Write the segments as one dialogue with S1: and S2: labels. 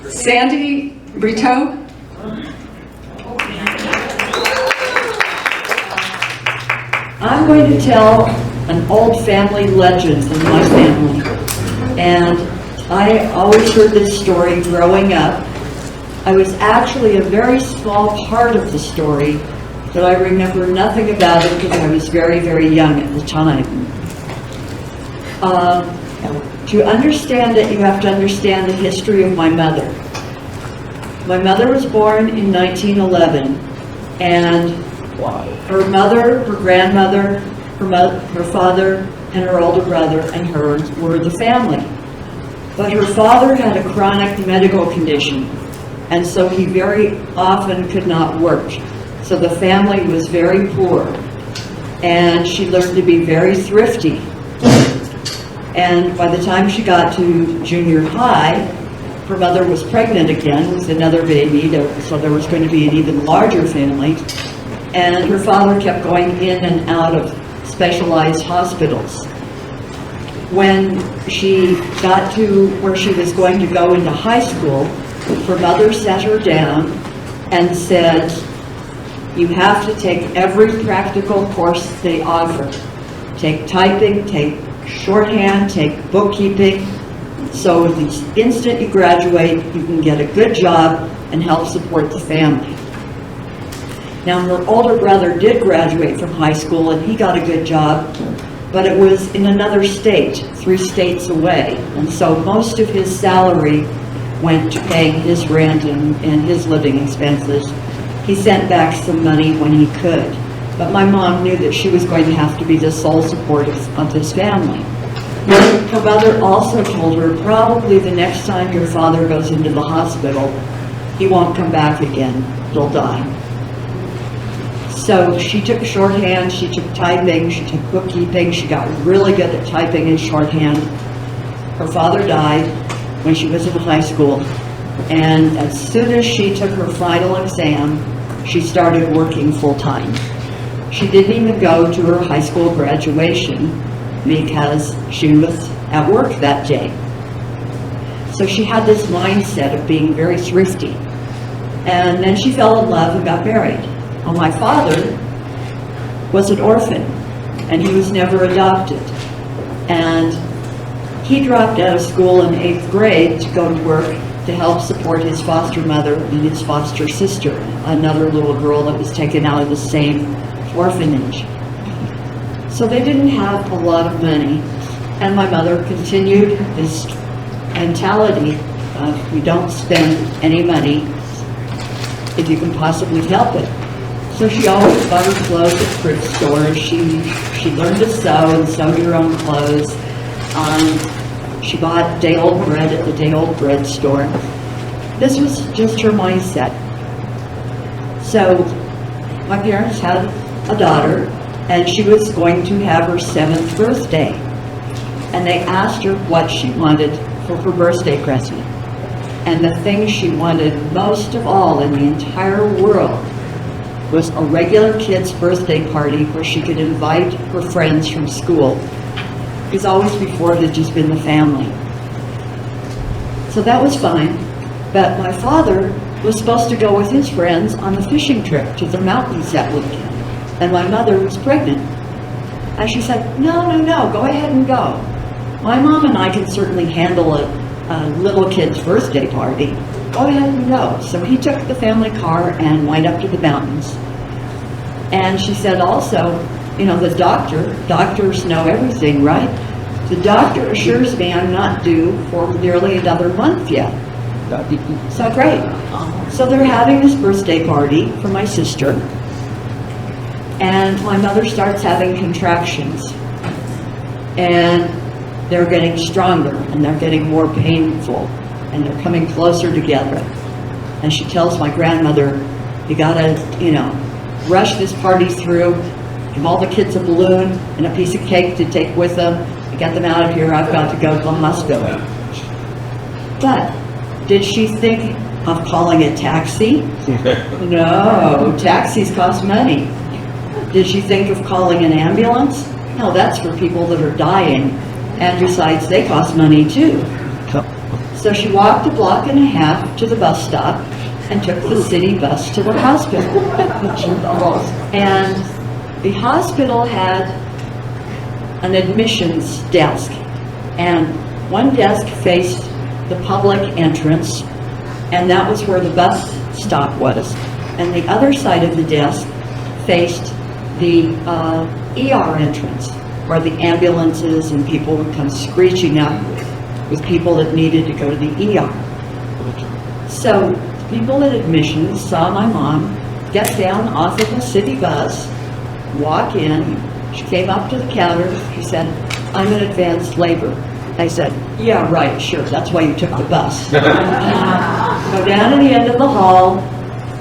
S1: Sandie Brito.
S2: I'm going to tell an old family legend in my family, and I always heard this story growing up. I was actually a very small part of the story, but I remember nothing about it because I was very, very young at the time. To understand it, you have to understand the history of my mother. My mother was born in 1911, and her mother, her grandmother, her father, and her older brother and her were the family. But her father had a chronic medical condition, and so he very often could not work. So the family was very poor, and she learned to be very thrifty. And by the time she got to junior high, her mother was pregnant again with another baby, so there was going to be an even larger family. And her father kept going in and out of specialized hospitals. When she got to where she was going to go into high school, her mother sat her down and said, "You have to take every practical course they offer. Take typing, take shorthand, take bookkeeping, so the instant you graduate, you can get a good job and help support the family." Now, her older brother did graduate from high school and he got a good job, but it was in another state, 3 states away. And so most of his salary went to paying his rent and his living expenses. He sent back some money when he could. But my mom knew that she was going to have to be the sole support of this family. Her mother also told her, probably the next time your father goes into the hospital, he won't come back again, he'll die. So she took shorthand, she took typing, she took bookkeeping, she got really good at typing and shorthand. Her father died when she was in high school, and as soon as she took her final exam, she started working full-time. She didn't even go to her high school graduation because she was at work that day. So she had this mindset of being very thrifty. And then she fell in love and got married. Well, my father was an orphan, and he was never adopted. And he dropped out of school in 8th grade to go to work to help support his foster mother and his foster sister, another little girl that was taken out of the same orphanage. So they didn't have a lot of money, and my mother continued this mentality of you don't spend any money if you can possibly help it. So she always bought her clothes at thrift stores. She learned to sew and sewed her own clothes. She bought day-old bread at the day-old bread store. This was just her mindset. So my parents had a daughter, and she was going to have her 7th birthday. And they asked her what she wanted for her birthday present. And the thing she wanted most of all in the entire world was a regular kid's birthday party where she could invite her friends from school. Because always before it had just been the family. So that was fine. But my father was supposed to go with his friends on a fishing trip to the mountains that weekend. And my mother was pregnant. And she said, no, go ahead and go. My mom and I can certainly handle a little kid's birthday party. Go ahead and go. So he took the family car and went up to the mountains. And she said also, you know, the doctors know everything, right? The doctor assures me I'm not due for nearly another month yet. So great. So they're having this birthday party for my sister. And my mother starts having contractions. And they're getting stronger, and they're getting more painful, and they're coming closer together. And she tells my grandmother, you gotta, rush this party through, give all the kids a balloon and a piece of cake to take with them, and get them out of here, I've got to go to the hospital. But did she think of calling a taxi? No, taxis cost money. Did she think of calling an ambulance? No, that's for people that are dying. And besides, they cost money too. So she walked a block and a half to the bus stop and took the city bus to the hospital. And the hospital had an admissions desk, and one desk faced the public entrance, and that was where the bus stop was. And the other side of the desk faced the ER entrance, where the ambulances and people would come screeching up with people that needed to go to the ER. So people at admissions saw my mom get down off of the city bus, walk in. She came up to the counter. She said, "I'm in advanced labor." I said, "Yeah, right, sure, that's why you took the bus." Go down to the end of the hall,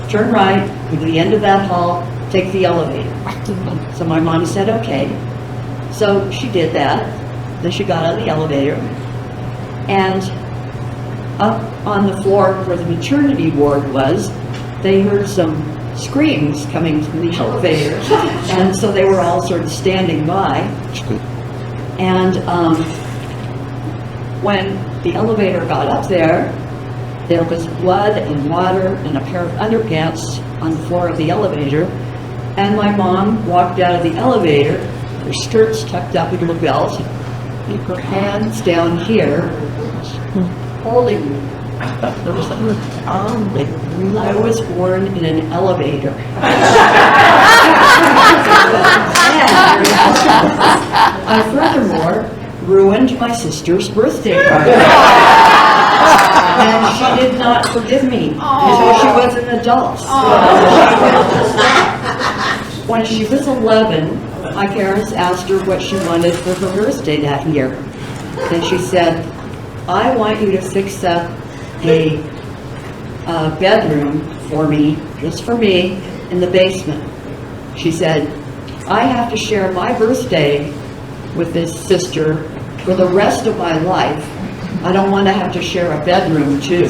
S2: turn right, go to the end of that hall, take the elevator. So my mom said, "Okay." So she did that. Then she got on the elevator, and up on the floor where the maternity ward was, they heard some screams coming from the elevator, and so they were all sort of standing by. And when the elevator got up there was blood and water and a pair of underpants on the floor of the elevator, and my mom walked out of the elevator, her skirts tucked up into a belt, her hands down here, holding me. I was born in an elevator. I furthermore ruined my sister's birthday party. And she did not forgive me until she was an adult. When she was 11, my parents asked her what she wanted for her birthday that year. And she said, "I want you to fix up a bedroom for me, just for me, in the basement." She said, "I have to share my birthday with this sister for the rest of my life. I don't want to have to share a bedroom too."